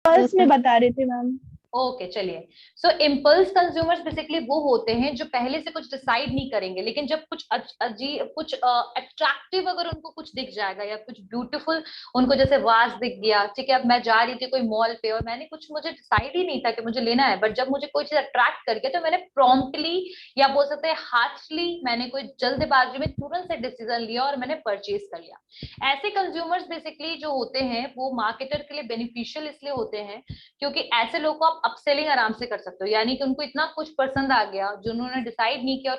First में बता रही थी मैम। ओके चलिए। सो इम्पल्स कंज्यूमर्स बेसिकली वो होते हैं जो पहले से कुछ डिसाइड नहीं करेंगे, लेकिन जब कुछ अजीब, कुछ अट्रैक्टिव अगर उनको कुछ दिख जाएगा या कुछ ब्यूटीफुल उनको जैसे वाज दिख गया, ठीक है, अब मैं जा रही थी कोई मॉल पे और मैंने कुछ, मुझे डिसाइड ही नहीं था कि मुझे लेना है, बट जब मुझे कोई चीज अट्रैक्ट कर गया तो मैंने प्रॉम्प्टली या बोल सकते हैं हार्शली, मैंने कोई जल्दबाजी में तुरंत से डिसीजन लिया और मैंने परचेज कर लिया। ऐसे कंज्यूमर्स बेसिकली जो होते हैं वो मार्केटर के लिए बेनिफिशियल इसलिए होते हैं क्योंकि ऐसे लोगों को आप अपसेलिंग आराम से कर सकते हो, यानी कि उनको इतना कुछ पसंद आ गया जो उन्होंने डिसाइड नहीं किया और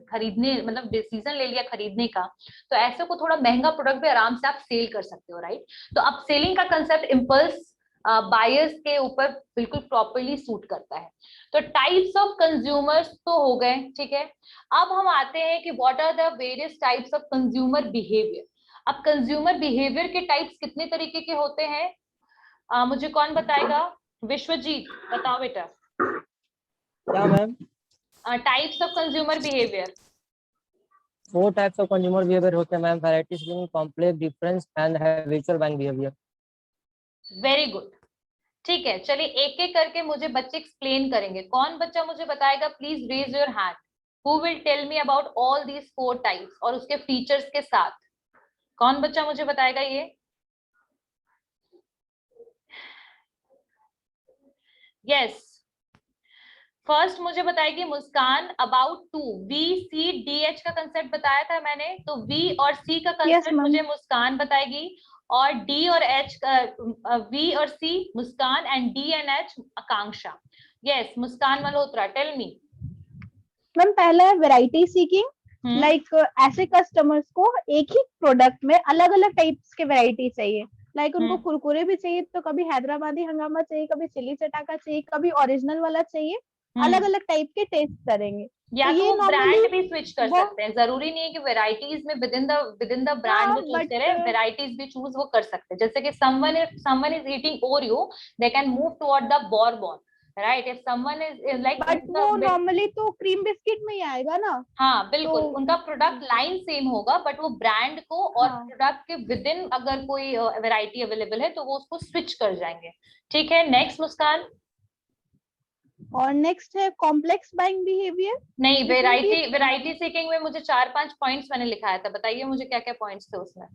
खरीदने मतलब डिसीजन ले लिया खरीदने का, तो ऐसे को थोड़ा महंगा प्रोडक्ट भी आराम से आप सेल कर सकते हो, राइट। तो अपसेलिंग का कंसेप्ट इम्पल्स बायर्स के ऊपर बिल्कुल प्रॉपरली सूट करता है। तो टाइप्स ऑफ कंज्यूमर्स तो हो गए, ठीक है। अब हम आते हैं कि what are the various types of consumer behaviour. अब कंज्यूमर बिहेवियर के टाइप्स कितने तरीके के होते हैं, मुझे कौन बताएगा? विश्वजीत बताओ बेटा। क्या ma'am? Types of consumer behaviour. 4 types of consumer behaviour होते हैं ma'am: variety seeking, complex, difference and habitual buying behaviour. Very good, ठीक है। चलिए एक एक करके मुझे बच्चे एक्सप्लेन करेंगे। कौन बच्चा मुझे बताएगा? Please raise your hand. Who will tell me about all these 4 types और उसके फीचर्स के साथ? कौन बच्चा मुझे बताएगा ये? यस, फर्स्ट मुझे बताएगी मुस्कान अबाउट 2 VCDH का कंसेप्ट बताया था मैंने, तो V और C का कंसेप्ट मुझे मुस्कान बताएगी, और D और H का V और C Muskan and D and H Akanksha. Yes, Muskan Malhotra tell me. Ma'am पहला है वैरायटी सीकिंग, लाइक ऐसे कस्टमर्स को एक ही प्रोडक्ट में अलग अलग टाइप्स के वैरायटी चाहिए। लाइक उनको कुरकुरे भी चाहिए तो कभी हैदराबादी हंगामा चाहिए, कभी चिली चटाका चाहिए, कभी ओरिजिनल वाला चाहिए, अलग अलग टाइप के टेस्ट करेंगे। या तो तो ये वो ब्रांड नॉर्मली भी स्विच कर सकते हैं, जरूरी नहीं है कि वैरायटीज में विद इन द ब्रांड वो चूज करें, वैरायटीज भी चूज वो कर सकते हैं। जैसे कि someone is eating Oreo, they can move toward the Bourbon, right. If someone is like, but वो नॉर्मली तो क्रीम बिस्किट में ही आएगा ना। हाँ बिल्कुल, तो उनका प्रोडक्ट लाइन सेम होगा, बट वो ब्रांड को और प्रोडक्ट के विद इन अगर कोई वैरायटी अवेलेबल है तो वो उसको स्विच कर जाएंगे। ठीक है, नेक्स्ट मुस्कान। और नेक्स्ट है कॉम्प्लेक्स बाइंग बिहेवियर। नहीं, वैरायटी सीकिंग में मुझे 4-5 पॉइंट्स मैंने लिखाया था, बताइए मुझे क्या क्या पॉइंट्स थे उसमें।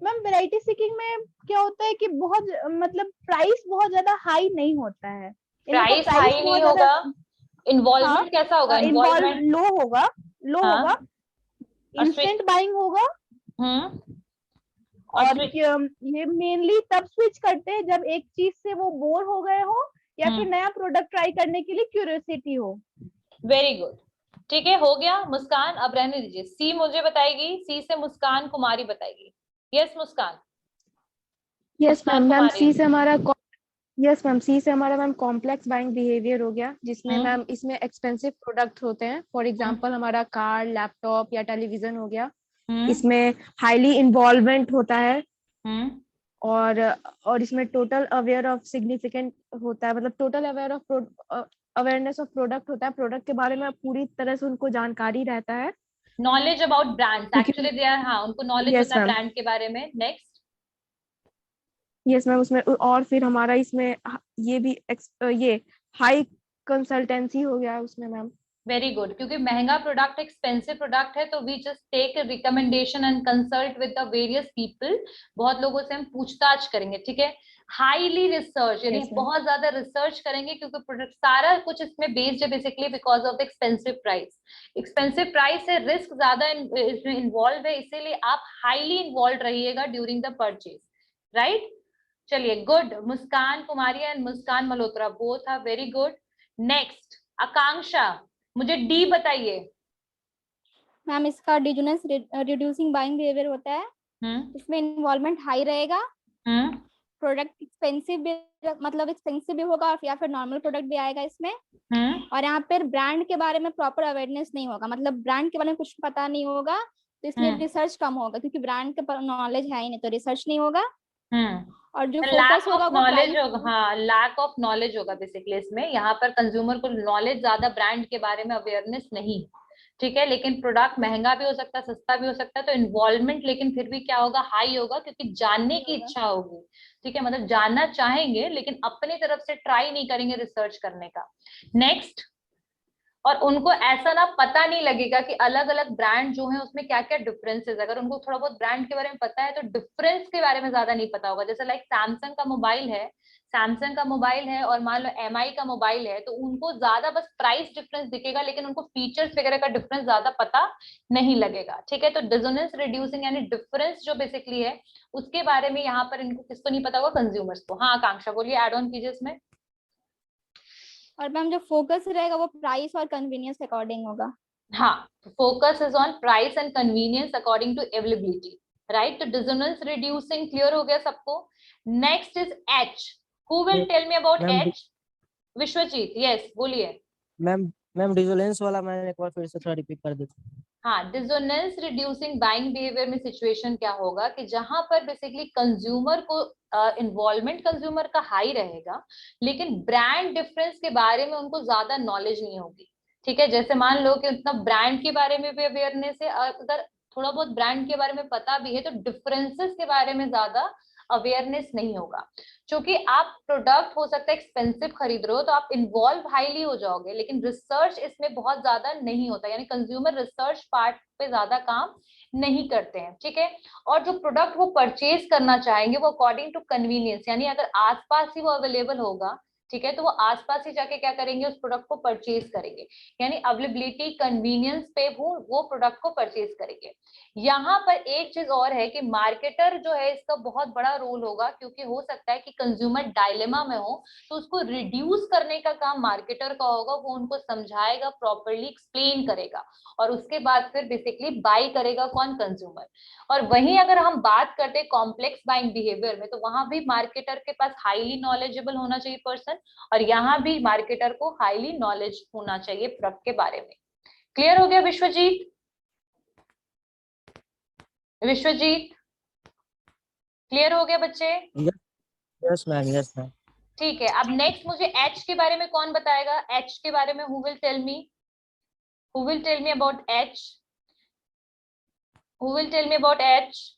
मैम वैरायटी सीकिंग में क्या होता है कि बहुत मतलब प्राइस बहुत ज्यादा हाई नहीं होता है। प्राइस हाई नहीं होगा, इन्वॉल्वमेंट कैसा होगा? इन्वॉल्व लो होगा, हाँ, इंस्टेंट बाइंग होगा। और ये मेनली तब स्विच करते हैं जब एक चीज से वो बोर हो गए हो या फिर नया प्रोडक्ट ट्राई करने के लिए क्यूरियोसिटी हो। वेरी गुड, ठीक है, हो गया। मुस्कान अब रहने दीजिए, सी मुझे बताएगी, सी से मुस्कान कुमारी बताएगी। Yes Muskan. Yes ma'am. Ma'am C से हमारा मैम कॉम्प्लेक्स बाइंग बिहेवियर हो गया, जिसमें मैम इसमें एक्सपेंसिव प्रोडक्ट होते हैं। फॉर एग्जांपल हमारा कार, लैपटॉप या टेलीविजन हो गया, इसमें हाईली इन्वॉल्वमेंट होता है और इसमें टोटल अवेयर ऑफ सिग्निफिकेंट होता है, मतलब टोटल अवेयरनेस ऑफ प्रोडक्ट होता है। प्रोडक्ट के बारे में पूरी तरह से उनको जानकारी रहता है, knowledge about brands actually they are, हाँ उनको नॉलेज होता है ब्रांड के बारे में। नेक्स्ट। यस मैम, उसमें और फिर हमारा इसमें ये भी ये हाई कंसल्टेंसी हो गया है उसमें मैम। वेरी गुड, क्योंकि महंगा प्रोडक्ट, एक्सपेंसिव प्रोडक्ट है, तो we just take recommendation and consult with the various people. बहुत लोगों से हम पूछताछ करेंगे, ठीक है। हाईली रिसर्च, यानी बहुत ज्यादा रिसर्च करेंगे, क्योंकि प्रोडक्ट सारा कुछ इसमें बेस्ड है basically because of the expensive price. Expensive price है, रिस्क ज्यादा इसमें इन्वॉल्व है, इसीलिए आप हाईली इन्वॉल्व रहिएगा ड्यूरिंग द परचेज, राइट। चलिए, good. Muskan Kumari and Muskan Malhotra both are very good. Next, Akanksha मुझे डी बताइए। मैम इसका डिजोनेस रिड्यूसिंग बाइंग बिहेवियर होता है, इसमें इन्वॉल्वमेंट हाई रहेगा, प्रोडक्ट एक्सपेंसिव भी, मतलब एक्सपेंसिव भी होगा या फिर नॉर्मल प्रोडक्ट भी आएगा इसमें, और यहाँ पर ब्रांड के बारे में प्रॉपर अवेयरनेस नहीं होगा, मतलब ब्रांड के बारे में कुछ पता नहीं होगा, तो इसलिए रिसर्च कम होगा, क्योंकि ब्रांड का नॉलेज है ही नहीं तो रिसर्च नहीं होगा। और जो फोकस होगा वो नॉलेज होगा, हाँ लैक ऑफ नॉलेज होगा बेसिकली इसमें। यहाँ पर कंज्यूमर को नॉलेज ज्यादा, ब्रांड के बारे में अवेयरनेस नहीं, ठीक है, लेकिन प्रोडक्ट महंगा भी हो सकता है, सस्ता भी हो सकता है, तो इन्वॉल्वमेंट लेकिन फिर भी क्या होगा, हाई होगा, क्योंकि जानने की इच्छा होगी। ठीक है, मतलब जानना चाहेंगे लेकिन अपनी तरफ से ट्राई नहीं करेंगे रिसर्च करने का। नेक्स्ट, और उनको ऐसा ना पता नहीं लगेगा कि अलग अलग ब्रांड जो है उसमें क्या क्या डिफरेंसेस। अगर उनको थोड़ा बहुत ब्रांड के बारे में पता है तो डिफरेंस के बारे में ज्यादा नहीं पता होगा। जैसे लाइक सैमसंग का मोबाइल है, और मान लो एमआई का मोबाइल है, तो उनको ज्यादा बस प्राइस डिफरेंस दिखेगा, लेकिन उनको फीचर्स वगैरह का डिफरेंस ज्यादा पता नहीं लगेगा। ठीक है, तो डिसोनेंस रिड्यूसिंग यानी डिफरेंस जो बेसिकली है उसके बारे में यहाँ पर इनको किसको नहीं पता होगा, कंज्यूमर्स को। हाँ आकांक्षा बोलिए, एड ऑन कीजिए इसमें। और मैम जो फोकस रहेगा वो प्राइस और कन्वीनियंस अकॉर्डिंग होगा। हाँ, focus is on price and convenience according to availability, right. तो डिसोनेंस रिड्यूसिंग क्लियर हो गया सबको। Next is H, who will tell me about H? Vishwajeet, yes बोलिए। मैम डिसोनेंस वाला मैंने एक बार फिर से थोड़ा रिपीट कर दीजिए। हाँ, डिसोनेंस रिड्यूसिंग बाइंग बिहेवियर में सिचुएशन क्या होगा कि जहां पर बेसिकली कंज्यूमर को इन्वॉल्वमेंट कंज्यूमर का हाई रहेगा, लेकिन ब्रांड डिफरेंस के बारे में उनको ज्यादा नॉलेज नहीं होगी। ठीक है, जैसे मान लो कि उतना ब्रांड के बारे में भी अवेयरनेस है, अगर थोड़ा बहुत ब्रांड के बारे में पता भी है तो डिफरेंसेस के बारे में ज्यादा अवेयरनेस नहीं होगा। क्योंकि आप प्रोडक्ट हो सकता है एक्सपेंसिव खरीद रहे हो तो आप इन्वॉल्व हाईली हो जाओगे, लेकिन रिसर्च इसमें बहुत ज्यादा नहीं होता, यानी कंज्यूमर रिसर्च पार्ट पे ज्यादा काम नहीं करते हैं। ठीक है, और जो प्रोडक्ट वो परचेज करना चाहेंगे वो अकॉर्डिंग टू कन्वीनियंस, यानी अगर आसपास ही वो अवेलेबल होगा, ठीक है, तो वो आसपास ही जाके क्या करेंगे, उस प्रोडक्ट को परचेज करेंगे, यानी अवेलेबिलिटी कन्वीनियंस पे वो प्रोडक्ट को परचेज करेंगे। यहाँ पर एक चीज और है कि मार्केटर जो है इसका बहुत बड़ा रोल होगा, क्योंकि हो सकता है कि कंज्यूमर डायलेमा में हो तो उसको रिड्यूस करने का काम मार्केटर का होगा। वो उनको समझाएगा, प्रॉपरली एक्सप्लेन करेगा, और उसके बाद फिर बेसिकली बाई करेगा कौन, कंज्यूमर। और वहीं अगर हम बात करते हैं कॉम्प्लेक्स बाइंग बिहेवियर में, तो वहां भी मार्केटर के पास हाईली नॉलेजेबल होना चाहिए पर्सन, और यहाँ भी मार्केटर को हाईली नॉलेज होना चाहिए प्रोडक्ट के बारे में। क्लियर हो गया विश्वजीत? विश्वजीत क्लियर हो गया बच्चे? Yes ma'am. ठीक है, अब नेक्स्ट मुझे एच के बारे में कौन बताएगा? एच के बारे में who will tell me, who will tell me about H, who will tell me about H?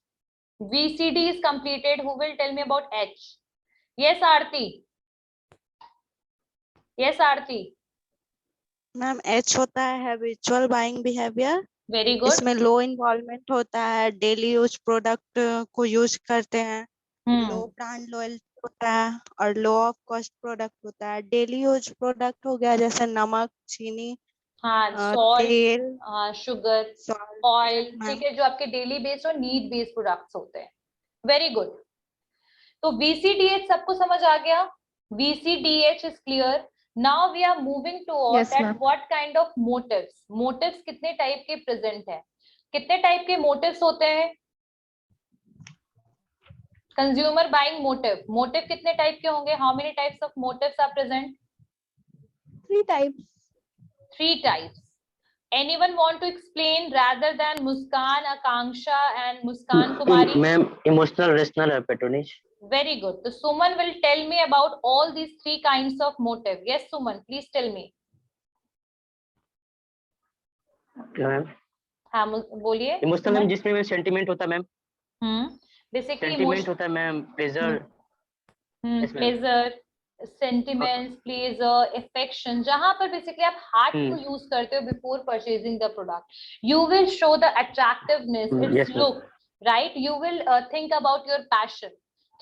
VCD is completed, who will tell me about H? Yes Aarti, yes Aarti. Ma'am H होता है habitual buying behaviour. Very good. इसमें लो involvement होता है, daily use product को use करते हैं, लो brand loyalty होता है, और लो ऑफ कॉस्ट प्रोडक्ट होता है। डेली यूज प्रोडक्ट हो गया जैसे नमक, चीनी, हाँ, सॉल्ट, तेल, शुगर, ऑयल, ठीक है, जो आपके डेली बेस्ड और नीड बेस्ड प्रोडक्ट्स होते हैं। Very good. तो VCDH सबको समझ आ गया? VCDH is clear. Now we are moving towards Yes, that ma'am. what kind of motives? Motives कितने टाइप के प्रेजेंट है? कितने टाइप के मोटिव्स होते हैं? कंज्यूमर बाइंग मोटिव, मोटिव कितने टाइप के होंगे? How many types of motives are present? 3 types. 3 types. Anyone want to explain rather than Muskan, Akanksha and Muskan Kumari? Ma'am, emotional, rational, or patronage. Very good. So Suman will tell me about all these 3 kinds of motive. Yes, Suman, please tell me. Ma'am हाँ बोलिए। Emotional ma'am जिसमें में sentiment होता है ma'am. Basically sentiment होता है ma'am, pleasure, pleasure, sentiments, pleasure, affection, जहां पर बेसिकली आप हार्ट को यूज करते हो before purchasing the product. You will show the attractiveness, its look, right? You will think about your passion.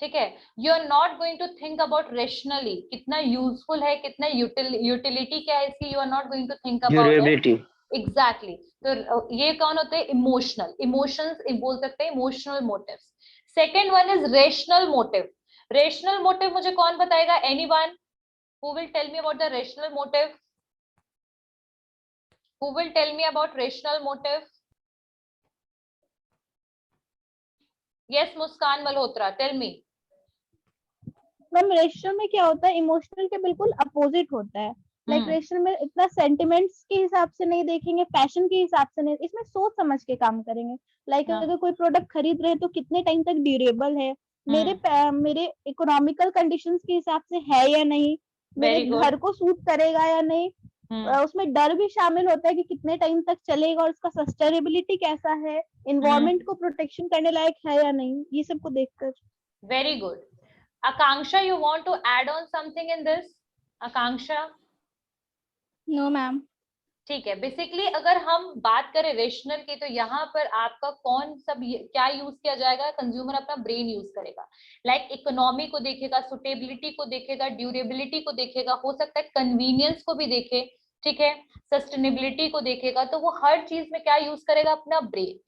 ठीक है, you are not going to think about rationally, कितना useful है, कितना यूटिलिटी क्या है इसकी, you are not going to think about it. Exactly. तो ये कौन होते हैं? इमोशनल, इमोशंस बोल सकते हैं, emotional motives. Second one is rational motive. Rational motive मुझे कौन बताएगा? Anyone who will tell me about the rational motive? Who will tell me about rational motive? Yes Muskan Malhotra, tell me. Ma'am rational में क्या होता है, इमोशनल के बिल्कुल opposite होता है। लाइक रेशनल में इतना सेंटिमेंट्स के हिसाब से नहीं देखेंगे, पैशन के हिसाब से नहीं, इसमें सोच समझ के काम करेंगे। लाइक अगर कोई प्रोडक्ट खरीद रहे हैं तो कितने टाइम तक ड्यूरेबल है, मेरे इकोनॉमिकल कंडीशंस के हिसाब से है या नहीं, मेरे घर को सूट करेगा या नहीं, उसमें डर भी शामिल होता है कि कितने टाइम तक चलेगा और उसका सस्टेनेबिलिटी कैसा है, इन्वायरमेंट को प्रोटेक्शन करने लायक है या नहीं, ये सब को देखकर। Very good. Akanksha, you want to add on something in this? Akanksha? No ma'am. ठीक है, बेसिकली अगर हम बात करें रेशनल की, तो यहाँ पर आपका कौन सब क्या यूज किया जाएगा? कंज्यूमर अपना ब्रेन यूज करेगा, लाइक इकोनॉमी को देखेगा, सुटेबिलिटी को देखेगा, ड्यूरेबिलिटी को देखेगा, हो सकता है कन्वीनियंस को भी देखे, ठीक है, सस्टेनेबिलिटी को देखेगा, तो वो हर चीज में क्या यूज करेगा? अपना brain.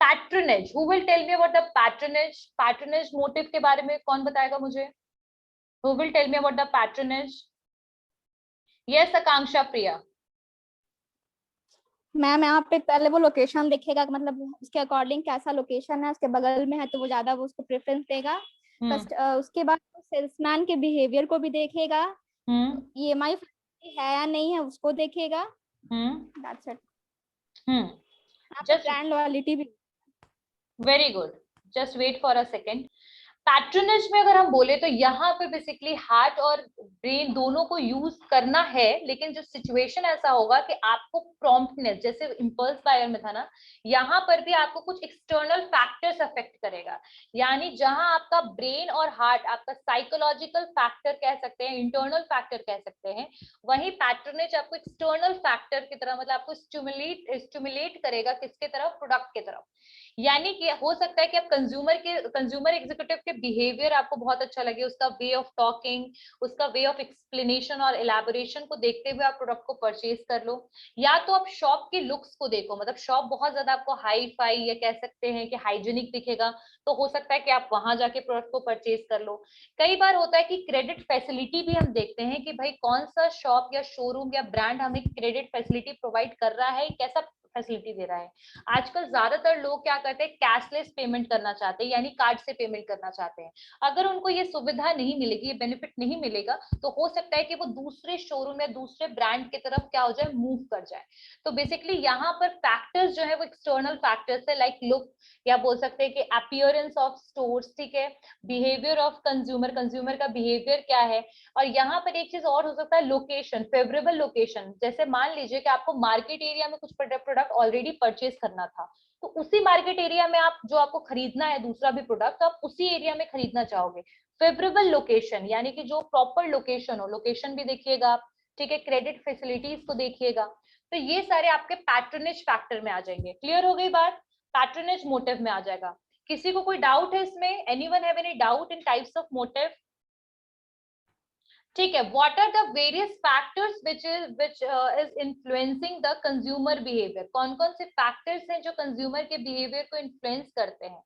Patronage, who will tell me about the patronage? Patronage motive के बारे में कौन बताएगा मुझे? Who will tell me about the patronage? Yes Akanksha, Priya. Ma'am यहाँ पे पहले वो लोकेशन देखेगा, मतलब उसके अकॉर्डिंग कैसा लोकेशन है, उसके बगल में है तो वो ज्यादा वो उसको प्रेफरेंस देगा। उसके बाद सेल्समैन के बिहेवियर को भी देखेगा, EMI है या नहीं है उसको देखेगा। That's it. ब्रांड लॉयल्टी भी। Very good, just wait for a second. Patronage में अगर हम बोले तो यहाँ पे बेसिकली हार्ट और ब्रेन दोनों को यूज करना है, लेकिन जो सिचुएशन ऐसा होगा कि आपको प्रॉम्प्टनेस, जैसे इंपल्स बायर में था ना, यहाँ पर भी आपको कुछ एक्सटर्नल फैक्टर्स अफेक्ट करेगा। यानी जहां आपका ब्रेन और हार्ट आपका साइकोलॉजिकल फैक्टर कह सकते हैं, इंटरनल फैक्टर कह सकते हैं, वहीं पैट्रनेज आपको एक्सटर्नल फैक्टर की तरह, मतलब आपको स्टिमुलेट करेगा किसके तरफ? प्रोडक्ट के तरफ। यानी कि हो सकता है कि आप कंज्यूमर एग्जीक्यूटिव के बिहेवियर आपको बहुत अच्छा लगे, उसका वे ऑफ टॉकिंग, उसका वे ऑफ एक्सप्लेनेशन और एलैबोरेशन को देखते हुए आप प्रोडक्ट को परचेज कर लो, या तो आप शॉप के लुक्स को देखो, मतलब शॉप बहुत ज्यादा आपको हाई फाई या कह सकते हैं कि हाइजीनिक दिखेगा, तो हो सकता है कि आप वहां जाके प्रोडक्ट को परचेज कर लो। कई बार होता है कि क्रेडिट फैसिलिटी भी हम देखते हैं कि भाई कौन सा शॉप या शोरूम या ब्रांड हमें क्रेडिट फैसिलिटी प्रोवाइड कर रहा है, कैसा फैसिलिटी दे रहा है। आजकल ज्यादातर लोग क्या करते हैं? कैशलेस पेमेंट करना चाहते हैं, यानी कार्ड से पेमेंट करना चाहते हैं। अगर उनको ये सुविधा नहीं मिलेगी, ये बेनिफिट नहीं मिलेगा, तो हो सकता है कि वो दूसरे शोरूम या दूसरे ब्रांड की तरफ क्या हो जाए? मूव कर जाए। तो बेसिकली यहाँ पर फैक्टर्स जो है वो एक्सटर्नल फैक्टर्स है, लाइक लुक, या बोल सकते हैं कि अपीयरेंस ऑफ स्टोर्स, ठीक है, बिहेवियर ऑफ कंज्यूमर का बिहेवियर क्या है। और यहाँ पर एक चीज और हो सकता है, लोकेशन, फेवरेबल लोकेशन। जैसे मान लीजिए कि आपको मार्केट एरिया में कुछ प्रोडक्ट ऑलरेडी परचेज करना था, तो उसी मार्केट एरिया में आप जो आपको खरीदना है दूसरा भी प्रोडक्ट, तो आप उसी एरिया में खरीदना चाहोगे। फेवरेबल लोकेशन यानी कि जो प्रॉपर लोकेशन हो, लोकेशन भी देखिएगा आप, ठीक है, क्रेडिट फैसिलिटीज को देखिएगा। तो ये सारे आपके पैट्रनेज फैक्टर में आ जाएंगे। क्लियर हो गई बात? पैट्रनेज मोटिव में आ जाएगा। किसी को कोई डाउट है इसमें? Anyone have any doubt in types of motive? ठीक है, what are the various factors which is influencing the consumer behaviour? कौन कौन से फैक्टर्स हैं जो कंज्यूमर के बिहेवियर को इन्फ्लुएंस करते हैं?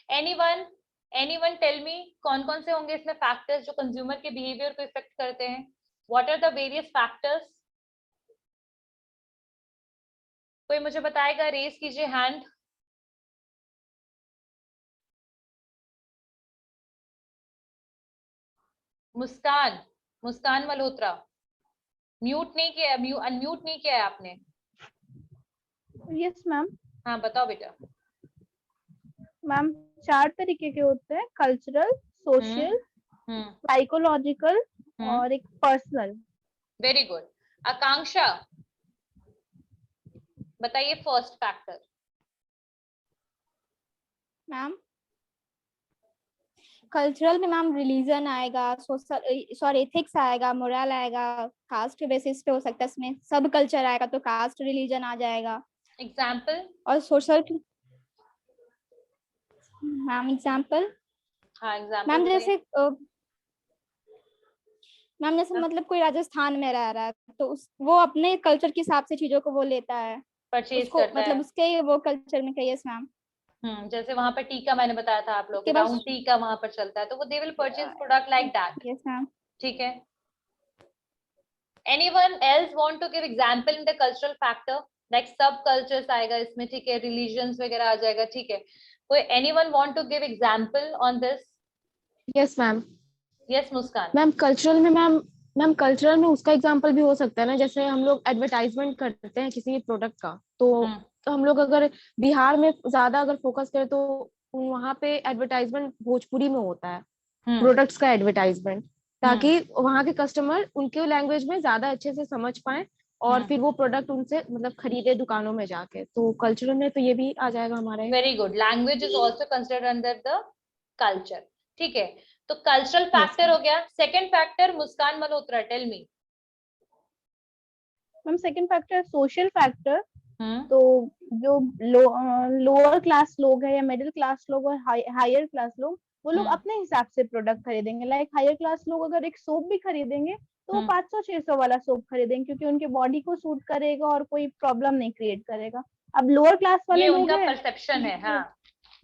एनीवन टेल मी, कौन कौन से होंगे इसमें फैक्टर्स जो कंज्यूमर के बिहेवियर को इफेक्ट करते हैं? What are the various factors? कोई मुझे बताएगा? रेज कीजिए हैंड। मुस्कान मल्होत्रा, म्यूट नहीं किया, अनम्यूट नहीं किया है आपने? Yes ma'am. हाँ बताओ बेटा। मैम 4 तरीके के होते हैं, कल्चरल, सोशल, साइकोलॉजिकल और एक पर्सनल। Very good. आकांक्षा बताइए फर्स्ट फैक्टर। मैम कल्चरल में मैम रिलीजन आएगा, सोशल एथिक्स आएगा, मोरल आएगा, कास्ट बेसिस पे हो सकता है, इसमें सब कल्चर आएगा तो कास्ट रिलीजन आ जाएगा। एग्जाम्पल? और सोशल मैम एग्जाम्पल? हाँ एग्जाम्पल मैम जैसे मतलब कोई राजस्थान में रह रहा है तो वो अपने कल्चर के हिसाब से चीजों को वो लेता है, परचेज करता मतलब है। उसके वो कल्चर में कहिए मैम। जैसे वहां पर टीका मैंने बताया था आप लोग, राउंड टीका वहां पर चलता है, तो वो they will purchase product like that. Yes ma'am. ठीक है, anyone else want to give example in the cultural factor? Like सब कल्चर्स आएगा इसमें, ठीक है, रिलीजन्स वगैरह आ जाएगा, ठीक है। कोई anyone want to give example on this? Yes ma'am. Yes Muskan. Ma'am cultural में उसका एग्जांपल भी हो सकता है ना, जैसे हम लोग एडवर्टाइजमेंट करते हैं किसी प्रोडक्ट का, तो हम लोग अगर बिहार में ज्यादा अगर फोकस करें तो वहाँ पे एडवर्टाइजमेंट भोजपुरी में होता है, प्रोडक्ट्स का एडवर्टाइजमेंट, ताकि वहाँ के कस्टमर उनके लैंग्वेज में ज्यादा अच्छे से समझ पाए और फिर वो प्रोडक्ट उनसे मतलब खरीदे दुकानों में जाके, तो कल्चरल में तो ये भी आ जाएगा हमारा। Very good, language is also considered under the culture. ठीक है, तो कल्चरल फैक्टर हो गया। Second factor Muskan Malhotra, tell me. Ma'am second factor social factor. तो जो लोअर क्लास लोग हैं या मिडिल क्लास लोग और हायर क्लास लोग, वो लोग अपने हिसाब से प्रोडक्ट खरीदेंगे। लाइक हायर क्लास लोग अगर एक सोप भी खरीदेंगे तो वो 500-600 वाला सोप खरीदेंगे, क्योंकि उनके बॉडी को सूट करेगा और कोई प्रॉब्लम नहीं क्रिएट करेगा। अब लोअर क्लास वाले लोग उनका हैं, परसेप्शन है। हाँ,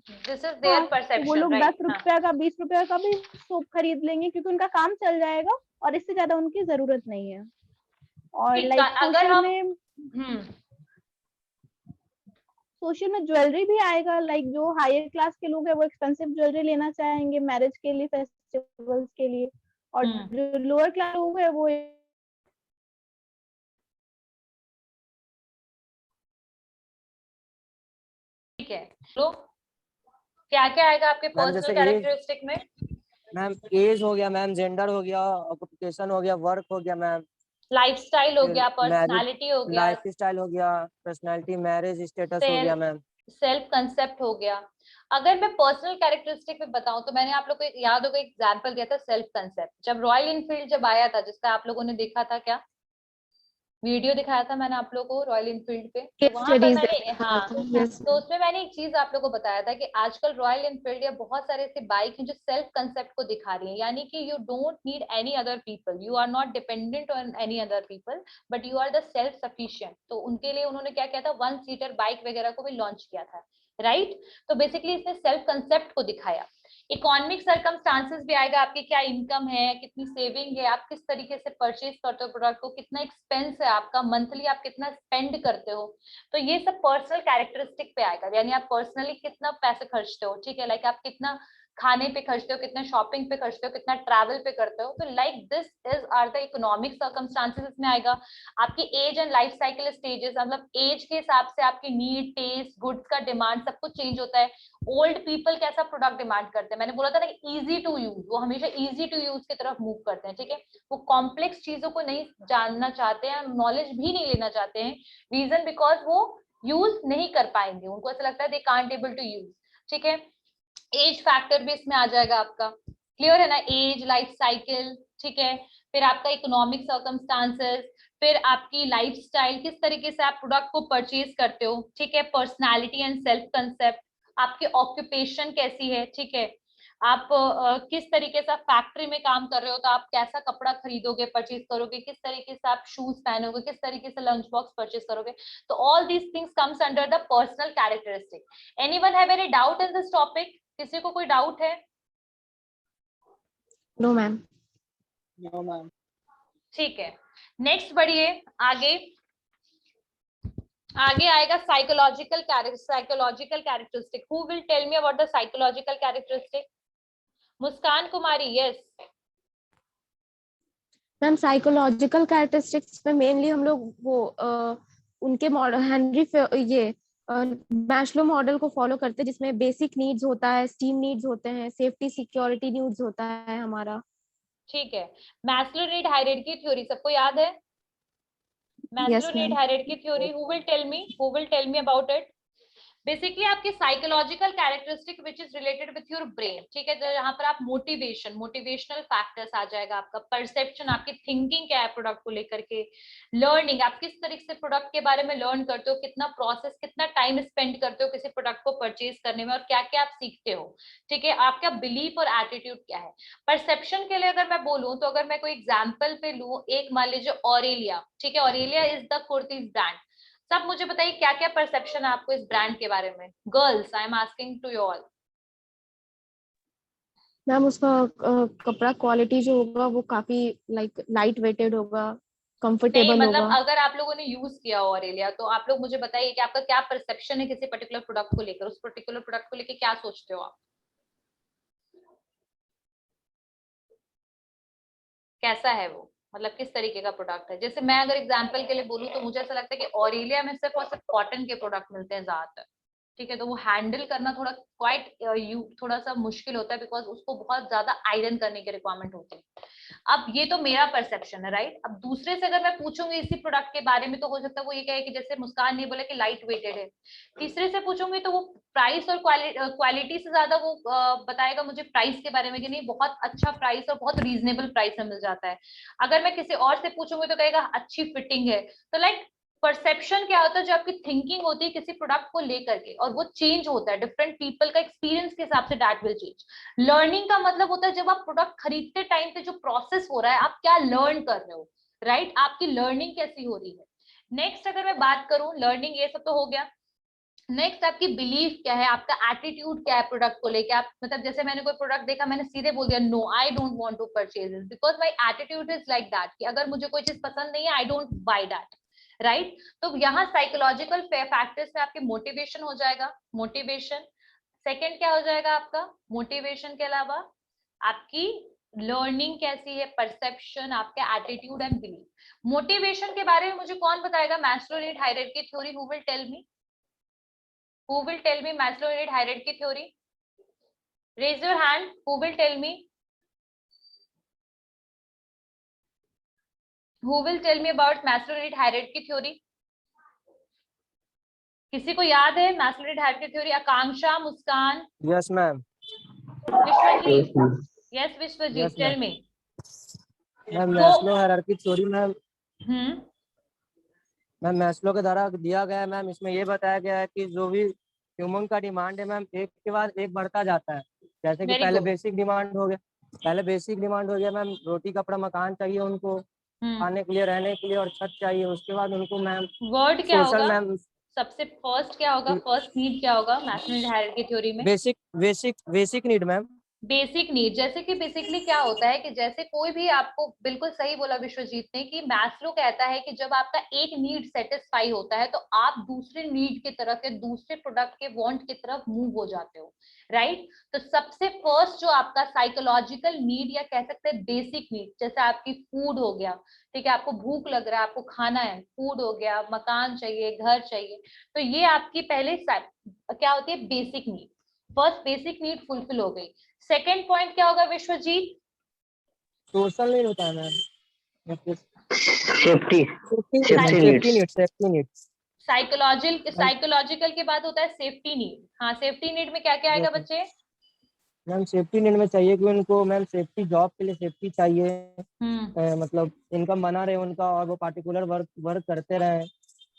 दिस इज हाँ, देयर तो वो परसेप्शन, लोग राइट। 10 रुपया का 20 रुपया का भी सोप खरीद लेंगे, क्योंकि उनका काम चल जाएगा और इससे ज्यादा उनकी जरूरत नहीं है। और लाइक अगर हम सोशल में ज्वेलरी भी आएगा। लाइक जो हायर क्लास के लोग हैं वो एक्सपेंसिव ज्वेलरी लेना चाहेंगे मैरिज के लिए, फेस्टिवल्स के लिए, और जो लोअर क्लास लोग है वो ठीक है। तो क्या क्या आएगा आपके मैम पर्सनल जैसे कैरेक्टरिस्टिक में? मैम एज हो गया, मैम जेंडर हो गया, ऑक्यूपेशन हो गया, वर्क हो गया मैम, लाइफस्टाइल हो गया, मैरिज, पर्सनालिटी हो गया, लाइफ स्टाइल हो गया, पर्सनालिटी, मैरिज स्टेटस हो गया मैम, सेल्फ कंसेप्ट हो गया। अगर मैं पर्सनल कैरेक्टरिस्टिक में बताऊं तो मैंने आप लोग को याद होगा एग्जांपल दिया था सेल्फ कंसेप्ट, जब रॉयल इनफील्ड जब आया था, जिसका आप लोगों ने देखा था, क्या वीडियो दिखाया था मैंने आप लोगों को रॉयल इनफील्ड पे, तो वहां पर मैंने, हाँ, तो उसमें मैंने एक चीज आप लोगों को बताया था कि आजकल रॉयल इनफील्ड या बहुत सारे ऐसे बाइक हैं जो सेल्फ कंसेप्ट को दिखा रही हैं, यानी कि you don't need any other people, you are not dependent on any other people, but you are the self sufficient. तो उनके लिए उन्होंने क्या किया था, 1 सीटर बाइक वगैरह को भी लॉन्च किया था, राइट। तो बेसिकली इसने सेल्फ कंसेप्ट को दिखाया। इकोनॉमिक सर्कमस्टांसेस भी आएगा, आपकी क्या इनकम है, कितनी सेविंग है, आप किस तरीके से परचेज करते हो प्रोडक्ट को, कितना एक्सपेंस है आपका मंथली, आप कितना स्पेंड करते हो। तो ये सब पर्सनल कैरेक्टरिस्टिक पे आएगा, यानी आप पर्सनली कितना पैसे खर्चते हो, ठीक है, लाइक आप कितना खाने पे खर्चते हो, कितना शॉपिंग पे खर्चते हो, कितना ट्रैवल पे करते हो। तो like this is are the economic circumstances इसमें आएगा। आपकी age and life cycle stages, मतलब एज के हिसाब से आपकी नीड, टेस्ट, गुड्स का डिमांड सब कुछ चेंज होता है। ओल्ड पीपल कैसा प्रोडक्ट डिमांड करते हैं, मैंने बोला था ना इजी टू यूज, वो हमेशा इजी टू यूज की तरफ मूव करते हैं, ठीक है, वो कॉम्प्लेक्स चीजों को नहीं जानना चाहते हैं, नॉलेज भी नहीं लेना चाहते हैं। रीजन बिकॉज वो यूज नहीं कर पाएंगे, उनको ऐसा लगता है they can't able to use, ठीक है। एज फैक्टर भी इसमें आ जाएगा आपका, क्लियर है ना, एज, लाइफ साइकिल, ठीक है। फिर आपका इकोनॉमिक सर्कमस्टांसेस, फिर आपकी लाइफस्टाइल, किस तरीके से आप प्रोडक्ट को परचेज करते हो, ठीक है, पर्सनालिटी एंड सेल्फ कंसेप्ट, आपकी ऑक्यूपेशन कैसी है, ठीक है, आप किस तरीके से फैक्ट्री में काम कर रहे हो तो आप कैसा कपड़ा खरीदोगे, परचेज करोगे, किस तरीके से आप शूज पहनोगे, किस तरीके से लंच बॉक्स परचेज करोगे। तो all these things comes under the personal characteristic. Anyone have any doubt in this topic? किसी को कोई डाउट है? No ma'am. No ma'am. ठीक है, नेक्स्ट बढ़िए आगे। आगे आएगा psychological characteristic. Who will tell me about the psychological characteristic? Muskan Kumari, yes. Ma'am psychological characteristics में मेनली हम लोग वो उनके मॉडल ये मैस्लो मॉडल को फॉलो करते हैं, जिसमें बेसिक नीड्स होता है, स्टीम नीड्स होते हैं, सेफ्टी सिक्योरिटी नीड्स होता है हमारा। ठीक है, मैस्लो नीड हायरार्की थ्योरी सबको याद है? Maslow need hierarchy theory, who will tell me about it? Basically आपकी psychological characteristic which is related with your brain, ठीक है, जहां पर आप मोटिवेशनल फैक्टर्स आ जाएगा, आपका परसेप्शन, आपकी थिंकिंग क्या है प्रोडक्ट को लेकर के, लर्निंग, आप किस तरीके से प्रोडक्ट के बारे में लर्न करते हो, कितना प्रोसेस, कितना टाइम स्पेंड करते हो किसी प्रोडक्ट को परचेज करने में, और क्या क्या आप सीखते हो, ठीक है, आपका बिलीफ और एटीट्यूड क्या है। परसेप्शन के लिए अगर मैं बोलूं तो अगर मैं कोई एग्जाम्पल पे लूं, एक मान लीजिए ऑरेलिया, ठीक है, Aurelia is the kurtis brand. सब मुझे बताइए क्या क्या परसेप्शन है आपको इस ब्रांड के बारे में। Girls, I am asking to you all. Ma'am उसका कपड़ा क्वालिटी जो होगा वो काफी लाइट वेटेड होगा, नहीं, कंफर्टेबल मतलब होगा। अगर आप लोगों ने यूज किया हो ऑरेलिया तो आप लोग मुझे बताइए कि आपका क्या परसेप्शन है किसी पर्टिकुलर प्रोडक्ट को लेकर, उस पर्टिकुलर प्रोडक्ट को लेकर क्या सोचते हो आप, कैसा है वो, मतलब किस तरीके का प्रोडक्ट है। जैसे मैं अगर एग्जांपल के लिए बोलूं तो मुझे ऐसा लगता है कि ऑरेलिया में सिर्फ और सिर्फ कॉटन के प्रोडक्ट मिलते हैं ज्यादातर, ठीक है, तो वो हैंडल करना थोड़ा थोड़ा सा मुश्किल होता है, बिकॉज उसको बहुत ज्यादा आयरन करने के रिक्वायरमेंट होते हैं। अब ये तो मेरा परसेप्शन है, राइट। अब दूसरे से अगर मैं पूछूंगी इसी प्रोडक्ट के बारे में, तो हो सकता है वो ये कहे कि जैसे मुस्कान ने बोला कि लाइट वेटेड है। तीसरे से पूछूंगी तो वो प्राइस और क्वालिटी से ज्यादा वो बताएगा मुझे प्राइस के बारे में कि नहीं बहुत अच्छा प्राइस और बहुत रीजनेबल प्राइस में मिल जाता है। अगर मैं किसी और से पूछूंगी तो कहेगा अच्छी फिटिंग है। तो लाइक परसेप्शन क्या होता है, जो आपकी थिंकिंग होती है किसी प्रोडक्ट को लेकर के, और वो चेंज होता है डिफरेंट पीपल का एक्सपीरियंस के हिसाब से, दैट विल चेंज। लर्निंग का मतलब होता है जब आप प्रोडक्ट खरीदते टाइम पे जो प्रोसेस हो रहा है, आप क्या लर्न कर रहे हो, राइट, आपकी लर्निंग कैसी हो रही है। नेक्स्ट अगर मैं बात करूं, लर्निंग ये सब तो हो गया। नेक्स्ट आपकी बिलीफ क्या है, आपका एटीट्यूड क्या है प्रोडक्ट को लेके। आप मतलब जैसे मैंने कोई प्रोडक्ट देखा, मैंने सीधे बोल दिया no I don't want to purchase it, because my attitude is like that कि अगर मुझे कोई चीज पसंद नहीं है I don't buy that, right. तो यहाँ साइकोलॉजिकल फैक्टर्स में आपके मोटिवेशन हो जाएगा, मोटिवेशन। सेकंड क्या हो जाएगा आपका, मोटिवेशन के अलावा आपकी लर्निंग कैसी है, परसेप्शन, आपका एटीट्यूड एंड बिलीफ। मोटिवेशन के बारे में मुझे कौन बताएगा, Maslow need hierarchy theory, who will tell me, who will tell me Maslow need hierarchy theory? Raise your hand, who will tell me, who will tell me about Maslow need hierarchy theory? किसी को याद है Maslow need hierarchy theory? Akanksha, Muskan? Yes, ma'am. Vishwajeet? Yes, Vishwajeet, Yes, tell ma'am. me. Ma'am Maslow hierarchy theory ma'am, ma'am Maslow के द्वारा दिया गया है ma'am. इसमें ये बताया गया है कि जो भी ह्यूमन का डिमांड है मैम, एक के बाद एक बढ़ता जाता है। जैसे कि Very पहले good. बेसिक डिमांड हो गया, पहले बेसिक डिमांड हो गया मैम, रोटी कपड़ा मकान चाहिए उनको, खाने के लिए रहने के लिए और छत चाहिए। उसके बाद उनको मैम वर्ड क्या सोशल होगा, मैम, सबसे फर्स्ट क्या होगा, फर्स्ट नीड क्या होगा मैस्लो नीड हायरार्की थ्योरी में? Basic need ma'am. Basic need, जैसे कि बेसिकली क्या होता है कि जैसे कोई भी, आपको बिल्कुल सही बोला विश्वजीत ने कि मैस्लो कहता है कि जब आपका एक नीड सेटिस्फाई होता है तो आप दूसरे नीड की तरफ या दूसरे प्रोडक्ट के वांट की तरफ मूव हो जाते हो, राइट। तो सबसे फर्स्ट जो आपका साइकोलॉजिकल नीड या कह सकते हैं बेसिक नीड, जैसे आपकी फूड हो गया, ठीक है, आपको भूख लग रहा है, आपको खाना है, फूड हो गया, मकान चाहिए, घर चाहिए, तो ये आपकी पहले क्या होती है, basic need. First basic need fulfil हो गई। सेकेंड पॉइंट क्या होगा विश्वजीत? सोशल नीड होता है ma'am, safety safety need. Psychological के बाद होता है सेफ्टी नीड। हाँ, सेफ्टी नीड में क्या क्या आएगा बच्चे? मैम सेफ्टी नीड में चाहिए कि उनको मैम सेफ्टी, जॉब के लिए सेफ्टी चाहिए। मतलब इनकम बना रहे उनका और वो पार्टिकुलर वर्क करते रहे,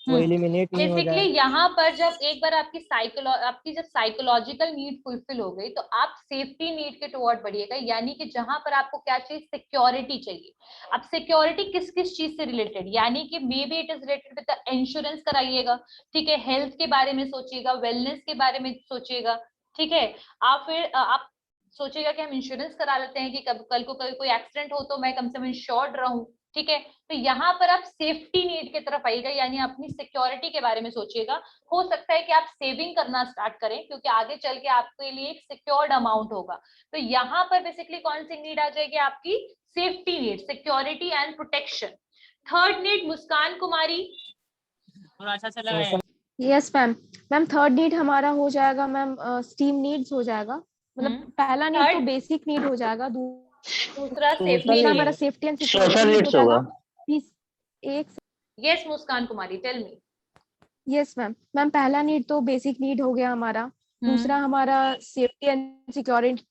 वो एलिमिनेट नहीं हो बेसिकली जाए। यहाँ पर जब एक बार आपकी जब साइकोलॉजिकल नीड फुलफिल हो गई तो आप सेफ्टी नीड के टुवर्ड बढ़िएगा, यानी कि जहां पर आपको क्या चाहिए, सिक्योरिटी चाहिए। अब सिक्योरिटी किस किस चीज से रिलेटेड, यानी कि may be it is related with the insurance कराइएगा, ठीक है, हेल्थ के बारे में सोचिएगा, वेलनेस के बारे में सोचिएगा, ठीक है। आप फिर आप सोचिएगा कि हम इंश्योरेंस करा लेते हैं कि कल को कोई एक्सीडेंट हो तो मैं कम से कम इंश्योर्ड रहूं, ठीक है। तो यहाँ पर आप सेफ्टी नीड की तरफ आइएगा, यानी अपनी सिक्योरिटी के बारे में सोचिएगा। हो सकता है कि आप सेविंग करना स्टार्ट करें क्योंकि आगे चल के आपके लिए एक सिक्योर्ड अमाउंट होगा। तो यहाँ पर बेसिकली कौन सी नीड आ जाएगी आपकी, safety need, security and protection. Third need Muskan Kumari, थोड़ा अच्छा चला है। Yes ma'am. Ma'am third need हमारा हो जाएगा मैम स्टीम नीड्स हो जाएगा। मतलब पहला नीड तो बेसिक नीड हो जाएगा, दूसरा सेफ्टी हमारा need, safety and social security needs होगा। एक yes Muskan Kumari tell me. Yes ma'am. Ma'am पहला नीड तो बेसिक नीड हो गया हमारा। दूसरा हमारा सेफ्टी एंड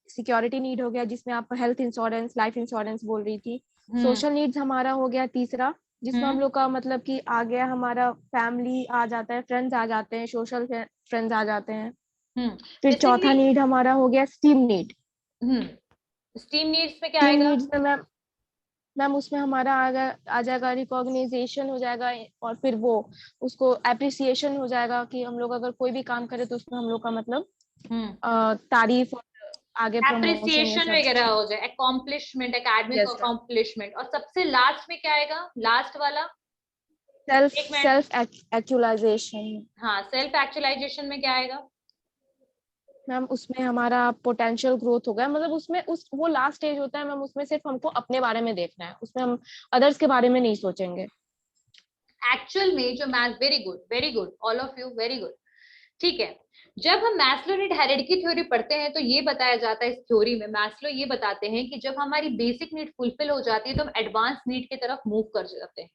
सिक्योरिटी नीड हो गया, जिसमें आप हेल्थ इंश्योरेंस, लाइफ इंश्योरेंस बोल रही थी। सोशल नीड्स हमारा हो गया तीसरा, जिसमें हम लोग का मतलब कि आ गया हमारा फैमिली आ जाता है, फ्रेंड्स आ जाते हैं, सोशल फ्रेंड्स आ जाते हैं। फिर चौथा नीड हमारा हो गया स्टीम नीड। स्टीम नीड्स में क्या आएगा? नीड्स में मैम उसमें हमारा आ जाएगा रिकॉग्निजेशन हो जाएगा, और फिर वो उसको एप्रिसिएशन हो जाएगा कि हम लोग अगर कोई भी काम करें तो उसमें हम लोग का मतलब तारीफ और आगे एप्रिसिएशन वगैरह हो जाए, अकॉम्प्लिशमेंट, एकेडमिक अकॉम्प्लिशमेंट। और सबसे लास्ट में क्या आएगा, लास्ट वाला सेल्फ एक्चुअलाइजेशन। हाँ, सेल्फ एक्चुअलाइजेशन में क्या आएगा मैम? उसमें हमारा पोटेंशियल ग्रोथ होगा, मतलब उसमें वो लास्ट स्टेज होता है मैम, उसमें सिर्फ हमको अपने बारे में देखना है, उसमें हम अदर्स के बारे में नहीं सोचेंगे। एक्चुअल में जो math, very good all of you, very good, ठीक है, जब हम मैस्लो नीड हायरार्की थ्योरी पढ़ते हैं तो ये बताया जाता है, इस थ्योरी में मैस्लो ये बताते हैं कि जब हमारी बेसिक नीड फुलफिल हो जाती है तो हम एडवांस नीड की तरफ मूव कर जाते हैं।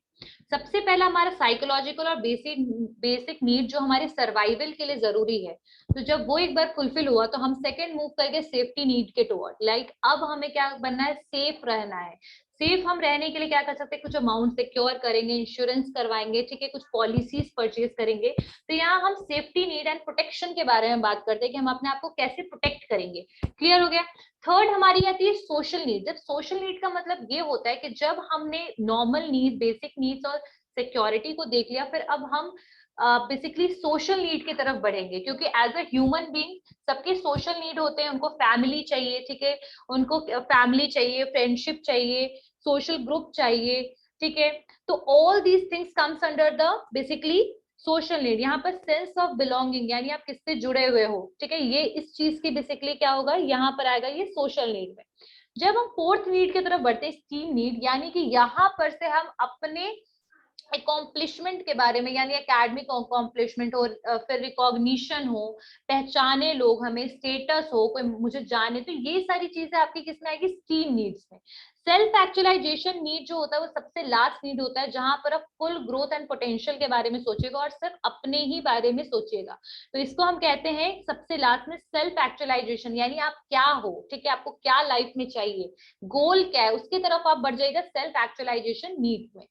सबसे पहला हमारा साइकोलॉजिकल और बेसिक नीड जो हमारे सर्वाइवल के लिए जरूरी है, तो जब वो एक बार फुलफिल हुआ तो हम सेकंड मूव करके सेफ्टी नीड के टुवर्ड, लाइक अब हमें क्या बनना है, सेफ रहना है। सेफ हम रहने के लिए क्या कर सकते हैं, कुछ अमाउंट सिक्योर करेंगे, इंश्योरेंस करवाएंगे, ठीक है, कुछ पॉलिसीज परचेज करेंगे। तो यहाँ हम सेफ्टी नीड एंड प्रोटेक्शन के बारे में बात करते हैं कि हम अपने आप को कैसे प्रोटेक्ट करेंगे। क्लियर हो गया। थर्ड हमारी आती है सोशल नीड। जब सोशल नीड का मतलब ये होता है कि जब हमने नॉर्मल नीड, बेसिक नीड्स और सिक्योरिटी को देख लिया, फिर अब हम बेसिकली सोशल नीड की तरफ बढ़ेंगे, क्योंकि एज अ ह्यूमन बीइंग सबके सोशल नीड होते हैं। उनको फैमिली चाहिए, ठीक है, उनको फैमिली चाहिए, फ्रेंडशिप चाहिए, सोशल ग्रुप चाहिए, ठीक है। तो all these things comes under the basically social need. यहाँ पर सेंस ऑफ बिलोंगिंग, यानी आप किससे जुड़े हुए हो, ठीक है, ये इस चीज की बेसिकली क्या होगा, यहाँ पर आएगा ये सोशल नीड में। जब हम फोर्थ नीड की तरफ बढ़ते हैं, स्टीम नीड, यानी कि यहाँ पर से हम अपने अकॉम्प्लिशमेंट के बारे में, यानी एकेडमिक अकॉम्प्लिशमेंट हो, फिर रिकॉग्निशन हो, पहचाने लोग हमें, स्टेटस हो, कोई मुझे जाने, तो ये सारी चीजें आपकी किसमें आएगी, स्टीम नीड्स में। सेल्फ एक्चुअलाइजेशन नीड जो होता है वो सबसे लास्ट नीड होता है, जहां पर आप फुल ग्रोथ एंड पोटेंशियल के बारे में सोचेगा और सिर्फ अपने ही बारे में सोचेगा। तो इसको हम कहते हैं सबसे लास्ट में सेल्फ एक्चुअलाइजेशन, यानी आप क्या हो, ठीक है, आपको क्या लाइफ में चाहिए, गोल क्या है, उसकी तरफ आप बढ़ जाएगा सेल्फ एक्चुअलाइजेशन नीड में।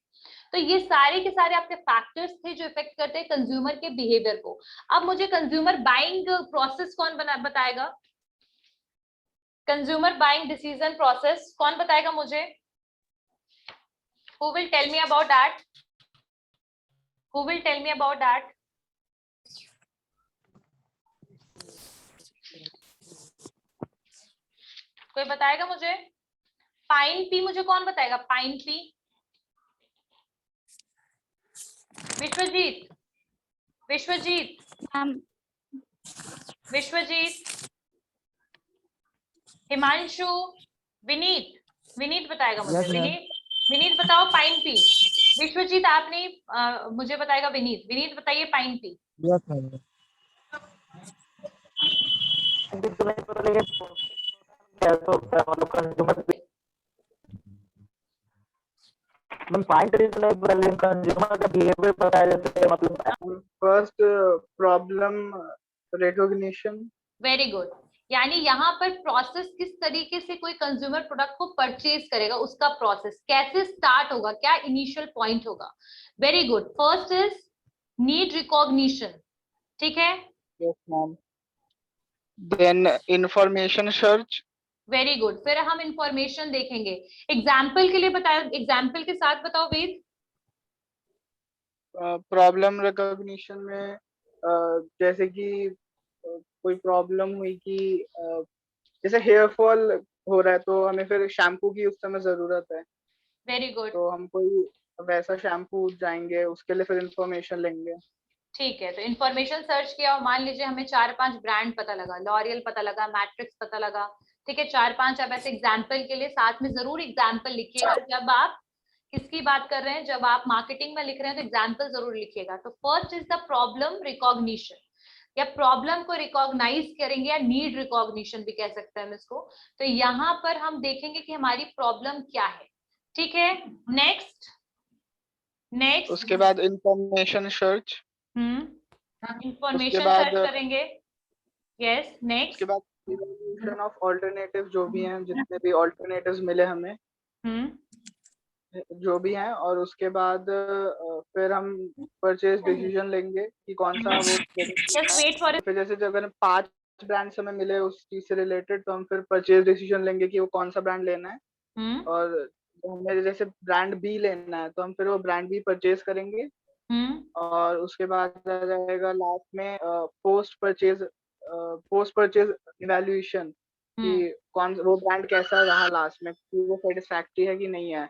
तो ये सारे के सारे आपके फैक्टर्स थे जो इफेक्ट करते हैं कंज्यूमर के बिहेवियर को। अब मुझे कंज्यूमर बाइंग प्रोसेस कौन बताएगा, कंज्यूमर बाइंग डिसीजन प्रोसेस कौन बताएगा मुझे, who will tell me about that, who will tell me about that? कोई बताएगा मुझे, पाइन पी मुझे कौन बताएगा, पाइन पी, विश्वजीत, विश्वजीत, विश्वजीत, हिमांशु, विनीत, विनीत बताएगा मुझे, Yes, ma'am. विनीत बताओ पाइन पी। विश्वजीत आप नहीं, मुझे बताएगा विनीत, विनीत बताइए pine P. Yes, ma'am. Consumer का बिहेवियर बताया जाता है, मतलब first problem recognition. Very good, यानी यहाँ पर प्रोसेस किस तरीके से कोई कंज्यूमर प्रोडक्ट को परचेज करेगा, उसका प्रोसेस कैसे स्टार्ट होगा, क्या इनिशियल पॉइंट होगा। Very good, first is need recognition, ठीक है। Yes ma'am. Then information search. Very good, फिर हम इंफॉर्मेशन देखेंगे। एग्जाम्पल के लिए बताओ, एग्जाम्पल के साथ बताओ वेद। प्रॉब्लम रिकॉग्निशन में जैसे कि कोई प्रॉब्लम हुई कि जैसे हेयर फॉल हो रहा है तो हमें फिर शैम्पू की उस समय जरूरत है। वेरी गुड, तो हम कोई वैसा शैम्पू जाएंगे, उसके लिए फिर इंफॉर्मेशन लेंगे। ठीक है, तो इन्फॉर्मेशन सर्च किया और मान लीजिए हमें 4-5 ब्रांड पता लगा, लॉरियल पता लगा, मैट्रिक्स पता लगा, ठीक है, 4-5 आप ऐसे एग्जाम्पल के लिए साथ में जरूर एग्जाम्पल लिखिएगा। जब आप किसकी बात कर रहे हैं, जब आप मार्केटिंग में लिख रहे हैं तो एग्जाम्पल जरूर लिखिएगा। तो first is the problem recognition, या प्रॉब्लम को रिकॉग्नाइज करेंगे, या नीड रिकॉग्निशन भी कह सकते हैं हम इसको। तो यहाँ पर हम देखेंगे कि हमारी प्रॉब्लम क्या है, ठीक है। नेक्स्ट उसके बाद इंफॉर्मेशन सर्च। इंफॉर्मेशन सर्च करेंगे, यस। नेक्स्ट उसके बाद इवैल्यूएशन ऑफ अल्टरनेटिव, जो भी हैं, जितने भी अल्टरनेटिव्स मिले हमें, जो भी हैं, और उसके बाद फिर हम परचेज डिसीजन लेंगे कि कौन सा वो जस्ट वेट फॉर फिर जैसे जब अगर 5 ब्रांड्स हमें मिले उस चीज से रिलेटेड, तो हम फिर परचेज डिसीजन लेंगे कि वो कौन सा ब्रांड लेना है। और हमें जैसे ब्रांड बी लेना है तो हम फिर वो ब्रांड बी परचेज करेंगे। और उसके बाद आ जाएगा लास्ट में पोस्ट परचेज इवैल्यूएशन कि कौन वो ब्रांड कैसा रहा लास्ट में, कि वो सेटिस्फैक्टरी है कि नहीं है।